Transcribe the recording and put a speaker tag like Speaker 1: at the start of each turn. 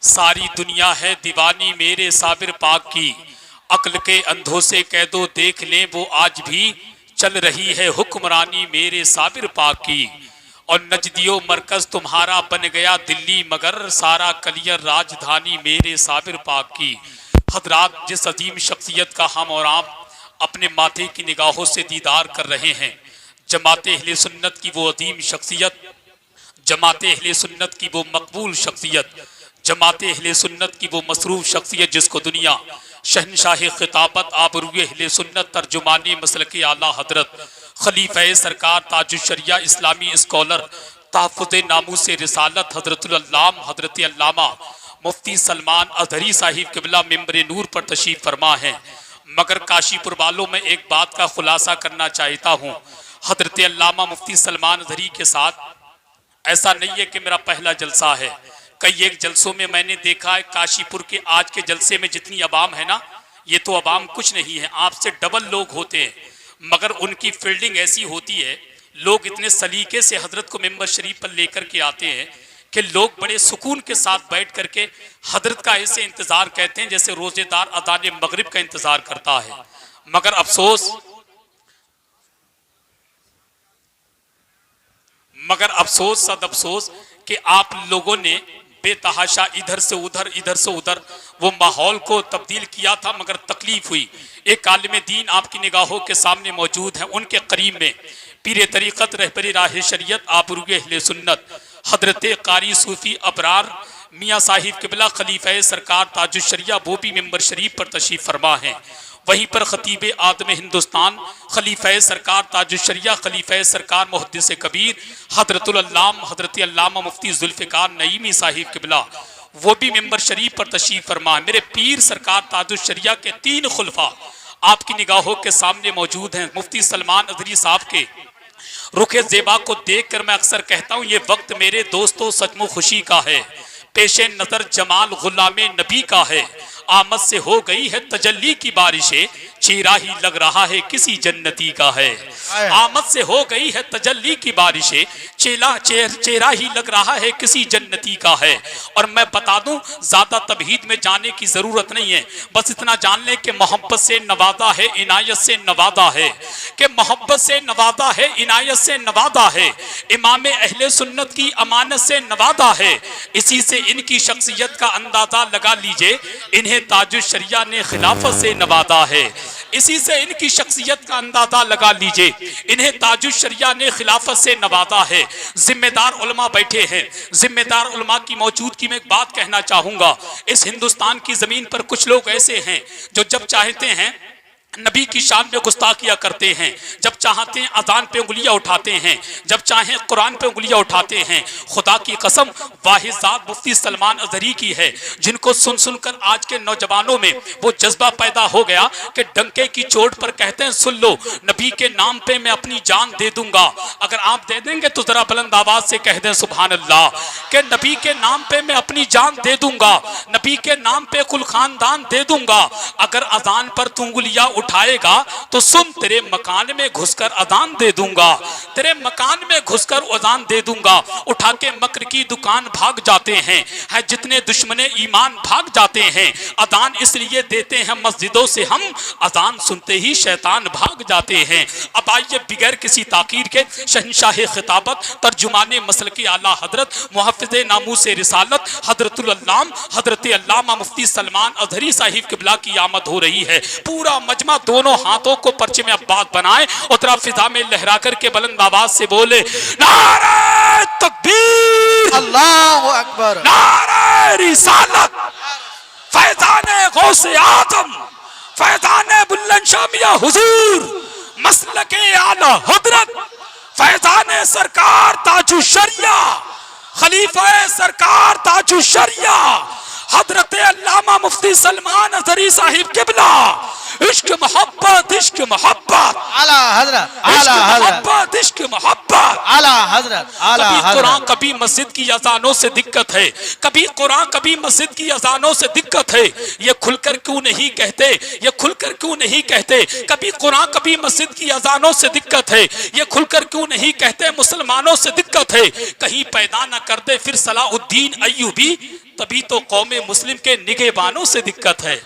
Speaker 1: सारी दुनिया है दीवानी मेरे साबिर पाक की, अक्ल के अंधों से कह दो देख लें वो आज भी चल रही है हुक्मरानी मेरे साबिर पाक की। और नजदियो मरकज तुम्हारा बन गया दिल्ली मगर सारा कलियर राजधानी मेरे साबिर पाक की। हजरात, जिस अजीम शख्सियत का हम और आप अपने माथे की निगाहों से दीदार कर रहे हैं, जमाते अहले सुन्नत की वो अजीम शख्सियत, जमाते अहले सुन्नत की वो मकबूल शख्सियत, जमाते अहले सुन्नत की वो मसरूफ शख्सियत जिसको दुनिया शहनशाह खिताबत आबरूए अहले सुन्नत तर्जुमानी मसलक आला हजरत खलीफा सरकार ताजुशरिया इस्लामी स्कॉलर तहफ़्फ़ुज़ नामूस रिसालत हजरतुल अल्लाम हजरत अल्लामा मुफ्ती सलमान अज़हरी साहिब क़िबला मिंबर नूर पर तशरीफ़ फरमा है। मगर काशीपुर वालों में एक बात का खुलासा करना चाहता हूँ, हजरत अल्लामा मुफ्ती सलमान अज़हरी के साथ ऐसा नहीं है कि मेरा पहला जलसा है। कई एक जलसों में मैंने देखा है, काशीपुर के आज के जलसे में जितनी अवाम है ना, ये तो अवाम कुछ नहीं है, आपसे डबल लोग होते हैं, मगर उनकी फील्डिंग ऐसी होती है, लोग इतने सलीके से हजरत को मेंबर शरीफ पर लेकर के आते हैं कि लोग बड़े सुकून के साथ बैठ करके हजरत का ऐसे इंतजार कहते हैं जैसे रोजेदार अदान मगरिब का इंतजार करता है। मगर अफसोस सद अफसोस कि आप लोगों ने बेतहाशा इधर से उधर वो माहौल को तब्दील किया था, मगर तकलीफ हुई। एक आलिम दीन आपकी निगाहों के सामने मौजूद है, उनके करीब में पीर तरीक़त रहबरी राह शरीयत आबरूए अहले सुन्नत हजरत कारी सूफी अबरार मियाँ साहिब क़िबला खलीफा सरकार ताजुशरिया वो भी मेंबर शरीफ पर तशरीफ़ फरमा है। वहीं पर खतीब आदम हिंदुस्तान खलीफा सरकार ताजुशरिया खलीफा सरकार मुहद्दिस कबीर हजरतुल अल्लाम हजरत अल्लामा मुफ्ती जुल्फ़िकार नईमी साहिब क़िबला वो भी मेंबर शरीफ पर तशरीफ़ फरमा है। मेरे पीर सरकार ताजुशरिया के तीन खुलफा आपकी निगाहों के सामने मौजूद हैं। मुफ्ती सलमान अज़हरी साहब के रुखे ज़ेबा को देख कर मैं अक्सर कहता हूँ, ये वक्त मेरे दोस्तों सचमुच खुशी का है, पेशे नजर जमाल गुलामे नबी का है, आमद से हो गई है तजल्ली की बारिशें, चेहरा ही लग रहा है किसी जन्नती का है। आमद से हो गई है तजल्ली की बारिशें, चेहरा ही लग रहा है किसी जन्नती का है। और मैं बता दूं, ज्यादा तबहीद में जाने की जरूरत नहीं है, बस इतना जान लें कि मोहब्बत से नवादा है, इनायत से नवादा है, कि मोहब्बत से नवादा है, इनायत से नवादा है, इमाम अहले सुन्नत की अमानत से नवादा है। इसी से इनकी शख्सियत का अंदाजा लगा लीजिए, इन्हें ताजुशरिया ने खिलाफत से नवादा है। इसी से इनकी शख्सियत का अंदाजा लगा लीजिए, इन्हें ताजुशरिया ने खिलाफत से नवाजा है। जिम्मेदार उलमा बैठे हैं, जिम्मेदार उलमा की मौजूदगी में एक बात कहना चाहूंगा। इस हिंदुस्तान की जमीन पर कुछ लोग ऐसे हैं जो जब चाहते हैं नबी की शान में गुस्ताखियां करते हैं, जब चाहते हैं अजान पे उंगलियां उठाते हैं, जब चाहें कुरान पे उंगलियां उठाते हैं। खुदा की कसम वाहिद ज़ात मुफ्ती सलमान अज़हरी की है, जिनको सुन सुनकर आज के नौजवानों में वो जज्बा पैदा हो गया कि डंके की चोट पर कहते हैं, सुन लो नबी के नाम पे मैं अपनी जान दे दूंगा। अगर आप दे देंगे तो जरा बुलंद आवाज से कह दें सुभान अल्लाह, कि नबी के नाम पे मैं अपनी जान दे दूंगा, नबी के नाम पे कुल खानदान दे दूंगा। अगर अजान पर तू उंगलियां उठाएगा तो सुन, तेरे मकान में घुसकर अजान दे दूंगा, तेरे मकान में घुसकर अजान दे दूंगा। उठा के मक्र की दुकान भाग जाते हैं, है जितने दुश्मने ईमान भाग जाते हैं। अजान इसलिए देते हैं मस्जिदों से हम, अजान सुनते ही शैतान भाग जाते हैं। अब आइए बगैर किसी ताकीर के शहनशाह खिताबत तर्जुमाने मसलक आला हजरत मुहफ़्फ़िज़ नामूस रिसालत हजरतुल अल्लाम हजरत अल्लामा मुफ्ती सलमान अज़हरी साहिब क़िबला की आमद हो रही है। पूरा मजमा दोनों हाथों को पर्चे में अब्बास बनाए और तरफ फिजा में लहरा करके बुलंद आवाज से बोले, नारे तकबीर,
Speaker 2: अल्लाहु अकबर,
Speaker 1: नारे रिसालत, फैज़ाने गौसे आज़म, फैज़ाने बुलंद शामिया हुजूर, मसलके आला हजरत, फैज़ाने सरकार ताजुशरिया, खलीफा सरकार ताजुशरिया हजरत अल्लामा मुफ्ती सलमान अज़हरी साहिब क़िबला। इश्क मोहब्बत, इश्क मोहब्बत,
Speaker 2: आला हजरत, आला हजरत,
Speaker 1: इश्क मोहब्बत,
Speaker 2: आला हजरत, आला
Speaker 1: कभी
Speaker 2: हजरत।
Speaker 1: कुरान कभी मस्जिद की अजानों से दिक्कत है, कभी कुरान कभी मस्जिद की अजानों से दिक्कत है। ये खुलकर क्यों नहीं कहते, ये खुलकर क्यों नहीं कहते, कभी कुरान कभी मस्जिद की अजानों से दिक्कत है। ये खुलकर क्यों नहीं कहते, मुसलमानों से दिक्कत है। कहीं पैदा न कर दे फिर सलाहुद्दीन अय्यूबी तभी तो कौमे मुस्लिम के निगहबानों से दिक्कत है।